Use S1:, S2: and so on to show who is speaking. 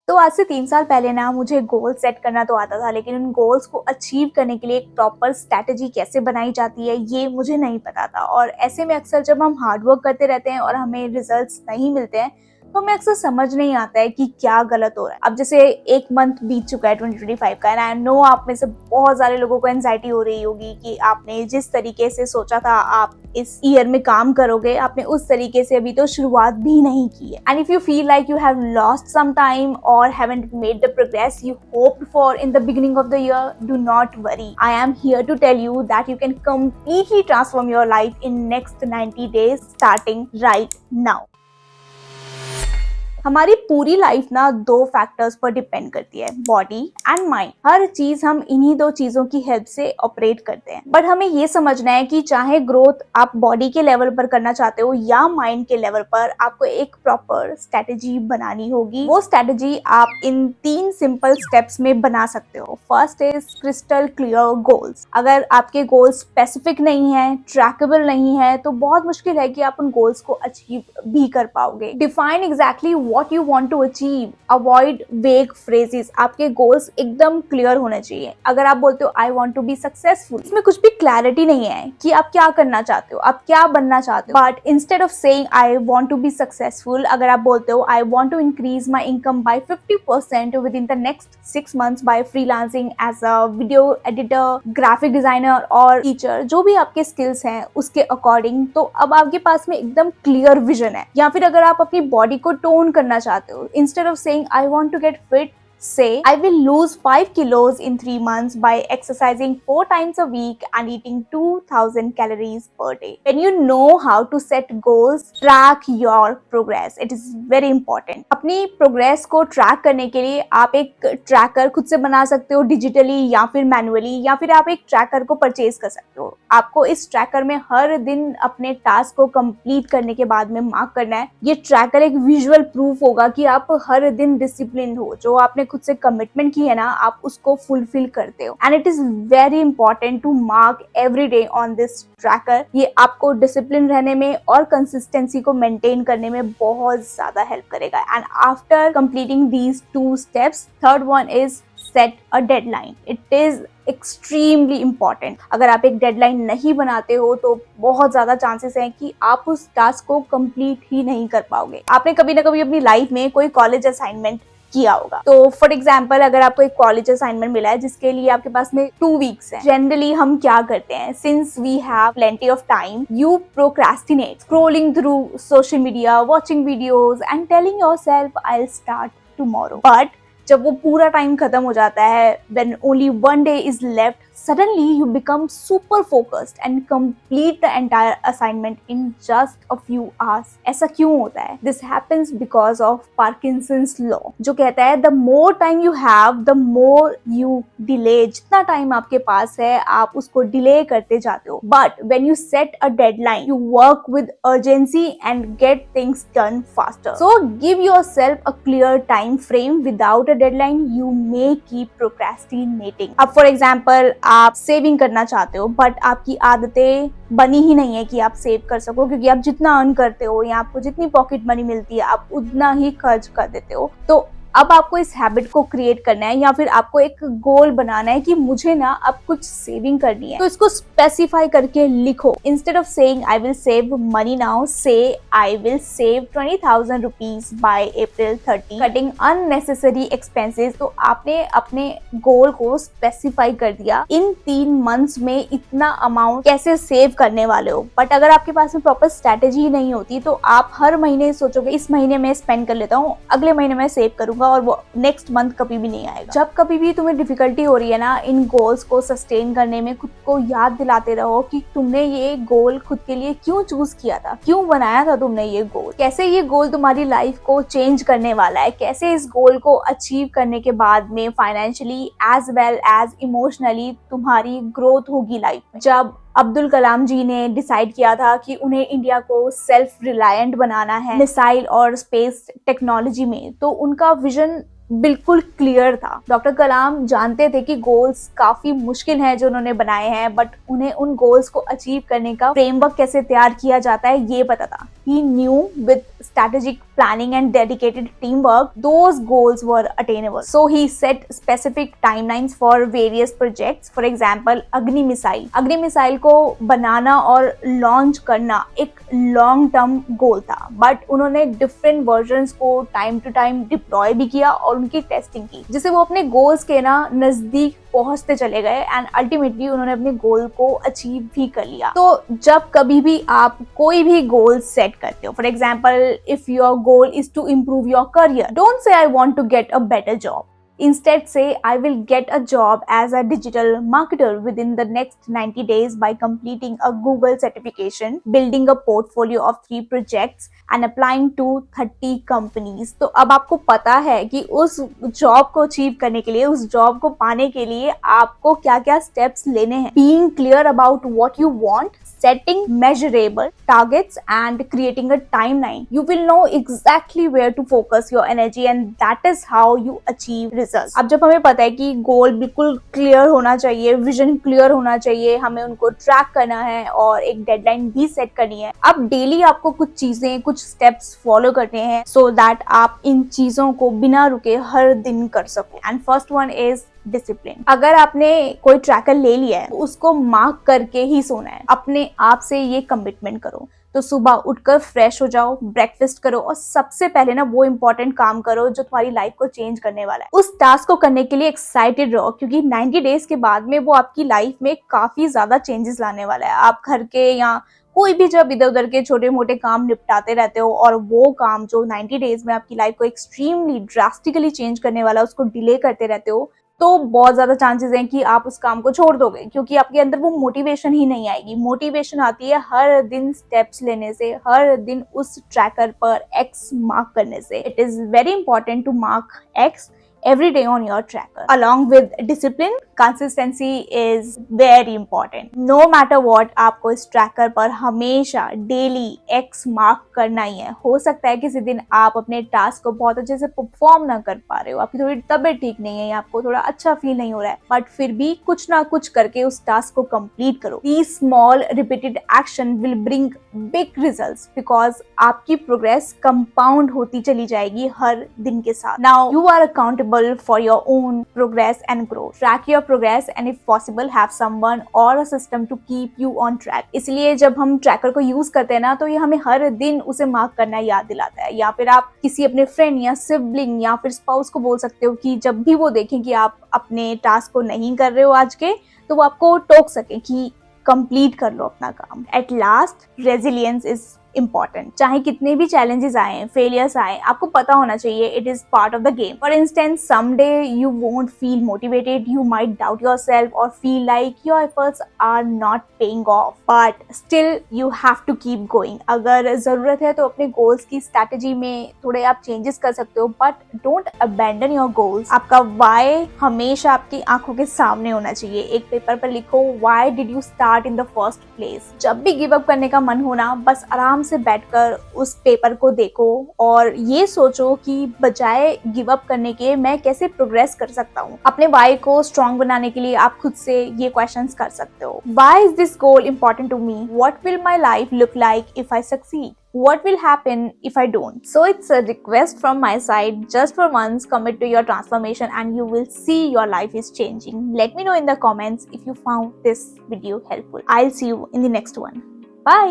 S1: तो आज से 3 साल पहले ना मुझे गोल सेट करना तो आता था, लेकिन उन गोल्स को अचीव करने के लिए एक प्रॉपर स्ट्रैटेजी कैसे बनाई जाती है ये मुझे नहीं पता था। और ऐसे में अक्सर जब हम हार्ड वर्क करते रहते हैं और हमें रिजल्ट्स नहीं मिलते हैं तो हमें अक्सर समझ नहीं आता है कि क्या गलत हो रहा है। अब जैसे एक मंथ बीत चुका है 2025 का, एंड आई नो आप में से बहुत सारे लोगों को एंजाइटी हो रही होगी कि आपने जिस तरीके से सोचा था आप इस ईयर में काम करोगे, आपने उस तरीके से अभी तो शुरुआत भी नहीं की है। And if you feel like you have lost some time और haven't made the progress you hoped for in the beginning of the year, do not worry. I am here to tell you that you can completely transform your life in next 90 days starting right now. हमारी पूरी life ना 2 factors पर depend करती है, body and mind. हर चीज हम इन्हीं 2 चीजों की हेल्प से ऑपरेट करते हैं। बट हमें ये समझना है कि चाहे ग्रोथ आप बॉडी के लेवल पर करना चाहते हो या माइंड के लेवल पर, आपको एक प्रॉपर स्ट्रेटेजी बनानी होगी। वो स्ट्रेटेजी आप इन 3 सिंपल स्टेप्स में बना सकते हो। First is crystal clear goals. अगर आपके गोल्स स्पेसिफिक नहीं है, ट्रैकेबल नहीं है, तो बहुत मुश्किल है कि आप उन गोल्स को अचीव भी कर पाओगे। Define exactly what you want to achieve, avoid vague phrases। आपके गोल्स एकदम क्लियर होने चाहिए। अगर आप बोलते हो I want to be successful, इसमें कुछ भी क्लैरिटी नहीं है कि आप क्या करना चाहते हो, आप क्या बनना चाहते हो। But instead of saying I want to be successful, अगर आप बोलते हो I want to increase my income by 50% within the next 6 months by freelancing as a video editor, graphic designer और teacher, जो भी आपके स्किल्स हैं उसके अकॉर्डिंग, तो अब आपके पास में एकदम क्लियर विजन है। या फिर अगर आप अपनी बॉडी को टोन करना चाहते हो, instead of saying I want to get fit, say I will lose 5 kilos in 3 months by exercising 4 times a week and eating 2000 calories per day. When you know how to set goals, track your progress. It is very important. अपनी progress को track करने के लिए आप एक tracker खुद से बना सकते हो, डिजिटली या फिर मैनुअली, या फिर आप एक ट्रैकर को परचेज कर सकते हो। आपको इस ट्रैकर में हर दिन अपने टास्क को कंप्लीट करने के बाद में मार्क करना है। ये ट्रैकर एक विजुअल प्रूफ होगा कि आप हर दिन डिसिप्लिन हो, जो आपने खुद से कमिटमेंट की है ना, आप उसको फुलफिल करते हो। And it is very important to mark every day on this tracker. ये आपको डिसिप्लिन रहने में और कंसिस्टेंसी को मेंटेन करने में बहुत ज्यादा हेल्प करेगा। And after completing these 2 steps, third one is set a deadline. It is extremely important. अगर आप एक डेडलाइन नहीं बनाते हो तो बहुत ज्यादा चांसेस हैं कि आप उस टास्क को कंप्लीट ही नहीं कर पाओगे। आपने कभी ना कभी अपनी लाइफ में कोई कॉलेज असाइनमेंट किया होगा। तो फॉर एग्जाम्पल, अगर आपको एक कॉलेज असाइनमेंट मिला है जिसके लिए आपके पास में 2 वीक्स है, जनरली हम क्या करते हैं, since we have plenty of time, you procrastinate, scrolling through social media, watching videos and telling yourself I will start tomorrow. But जब वो पूरा टाइम खत्म हो जाता है, when only 1 day is left, suddenly you become super focused and complete the entire assignment in just a few hours. ऐसा क्यों होता है? This happens because of Parkinson's law, जो कहता है the more time you have, the more you delay. जितना time आपके पास है आप उसको डिले करते जाते हो। But when you set a deadline, you work with urgency and get things done faster. So give yourself a clear time frame. Without a deadline, you may keep procrastinating. अब for example, आप saving करना चाहते हो but आपकी आदतें बनी ही नहीं है कि आप सेव कर सको, क्योंकि आप जितना अर्न करते हो या आपको जितनी पॉकेट मनी मिलती है आप उतना ही खर्च कर देते हो। तो अब आपको इस हैबिट को क्रिएट करना है, या फिर आपको एक गोल बनाना है कि मुझे ना अब कुछ सेविंग करनी है। तो इसको स्पेसिफाई करके लिखो। Instead of saying I will save money now, say I will save 20,000 rupees by April 30, cutting unnecessary expenses. तो आपने अपने गोल को स्पेसिफाई कर दिया, इन 3 मंथ्स में इतना अमाउंट कैसे सेव करने वाले हो। बट अगर आपके पास में प्रॉपर स्ट्रेटेजी नहीं होती तो आप हर महीने सोचोगे इस महीने में स्पेंड कर लेता हूँ, अगले महीने में सेव करूंगा, और वो नेक्स्ट मंथ कभी भी नहीं आएगा। जब कभी भी तुम्हें डिफिकल्टी हो रही है ना इन गोल्स को सस्टेन करने में, खुद को याद दिलाते रहो कि तुमने ये गोल खुद के लिए क्यों चूज किया था, क्यों बनाया था तुमने ये गोल, कैसे ये गोल तुम्हारी लाइफ को चेंज करने वाला है, कैसे इस गोल को अचीव करने के बाद में financially as well as emotionally तुम्हारी ग्रोथ होगी लाइफ में। जब अब्दुल कलाम जी ने डिसाइड किया था कि उन्हें इंडिया को सेल्फ रिलायंट बनाना है मिसाइल और स्पेस टेक्नोलॉजी में, तो उनका विजन बिल्कुल क्लियर था। डॉक्टर कलाम जानते थे कि गोल्स काफी मुश्किल हैं जो उन्होंने बनाए हैं, बट उन्हें उन गोल्स को अचीव करने का फ्रेमवर्क कैसे तैयार किया जाता है ये पता था। He knew with strategic planning and dedicated teamwork, those goals were attainable. So he set specific timelines for various projects. For example, अग्नि मिसाइल। अग्नि मिसाइल को बनाना और लॉन्च करना एक लॉन्ग टर्म गोल था, बट उन्होंने डिफरेंट वर्जन्स को time to time deploy भी किया और उनकी टेस्टिंग की, जिससे वो अपने गोल्स के नजदीक पहुंचते चले गए एंड अल्टीमेटली उन्होंने अपने गोल को अचीव भी कर लिया। तो जब कभी भी आप कोई भी गोल सेट करते हो, for example if your goal is to improve your career, don't say I want to get a better job. Instead, say, I will get a job as a digital marketer within the next 90 days by completing a Google certification, building a portfolio of 3 projects and applying to 30 companies. तो अब आपको पता है कि उस job को achieve करने के लिए, उस जॉब को पाने के लिए आपको क्या-क्या स्टेप्स लेने हैं. Being clear about what you want, setting measurable targets and creating a timeline, you will know exactly where to focus your energy and that is how you achieve results. अब जब हमें पता है कि गोल बिल्कुल क्लियर होना चाहिए, विजन क्लियर होना चाहिए, हमें उनको ट्रैक करना है और एक डेडलाइन भी सेट करनी है, अब डेली आपको कुछ चीजें, कुछ स्टेप्स फॉलो करने हैं सो दैट आप इन चीजों को बिना रुके हर दिन कर सको. And first one is discipline. अगर आपने कोई ट्रैकर ले लिया है, उसको मार्क करके ही सोना है. अपने आप से ये कमिटमेंट करो. तो सुबह उठकर फ्रेश हो जाओ, ब्रेकफास्ट करो और सबसे पहले वो इंपॉर्टेंट काम करो जो तुम्हारी लाइफ को चेंज करने वाला है. उस टास्क को करने के लिए एक्साइटेड रहो, क्योंकि 90 डेज के बाद में वो आपकी लाइफ में काफी ज्यादा चेंजेस लाने वाला है. आप घर के या कोई भी जब इधर उधर के छोटे मोटे काम निपटाते रहते हो और वो काम जो 90 डेज में आपकी लाइफ को एक्सट्रीमली ड्रास्टिकली चेंज करने वाला है उसको डिले करते रहते हो, तो बहुत ज्यादा चांसेस हैं कि आप उस काम को छोड़ दोगे, क्योंकि आपके अंदर वो मोटिवेशन ही नहीं आएगी. मोटिवेशन आती है हर दिन स्टेप्स लेने से, हर दिन उस ट्रैकर पर एक्स मार्क करने से. It is very important to mark X every day on your tracker. Along with discipline, consistency is very important. No matter what, आपको इस ट्रैकर पर हमेशा डेली एक्स मार्क करना ही है. हो सकता है किसी दिन आप अपने टास्क को बहुत अच्छे से परफॉर्म ना कर पा रहे हो, आपकी थोड़ी तबीयत ठीक नहीं है या आपको थोड़ा अच्छा फील नहीं हो रहा है, बट फिर भी कुछ ना कुछ करके उस टास्क को कंप्लीट करो. These small repeated action will bring big results because आपकी प्रोग्रेस कंपाउंड होती चली जाएगी हर दिन के साथ. Now you are accountable for your own progress and growth. Track your progress and if possible have someone or a system to keep you on track. इसलिए जब हम ट्रैकर को यूज करते हैं तो ये हमें हर दिन उसे मार्क करना याद दिलाता है. या फिर आप किसी अपने फ्रेंड या सिबलिंग या फिर स्पाउस को बोल सकते हो कि जब भी वो देखें कि आप अपने टास्क को नहीं कर रहे हो आज के, तो वो आपको टोक सके कि कंप्लीट कर लो अपना काम. At last, resilience is important. चाहे कितने भी चैलेंजेस आए, फेलियर्स आए, आपको पता होना चाहिए it is part of the game. For instance, someday you won't feel motivated, you might doubt yourself और feel like your efforts are not paying off, but still you have to keep going. अगर जरूरत है तो अपने goals की strategy में थोड़े आप चेंजेस कर सकते हो, but don't abandon your goals. आपका व्हाई हमेशा आपकी आंखों के सामने होना चाहिए. एक पेपर पर लिखो, why did you start in the first place. जब भी गिव अप करने का मन होना, बस आराम से बैठकर उस पेपर को देखो और ये सोचो कि बजाय गिव अप करने के मैं कैसे प्रोग्रेस कर सकता हूँ. अपने वाई को स्ट्रॉन्ग बनाने के लिए आप खुद से ये क्वेश्चंस कर सकते हो. Why is this goal important to me? What will my life look like if I succeed? What will happen if I don't? So it's a request from my side, just for once commit to your transformation and you will see your life is changing. Let me know in the comments if you found this video helpful. I'll see you in the next one. Bye.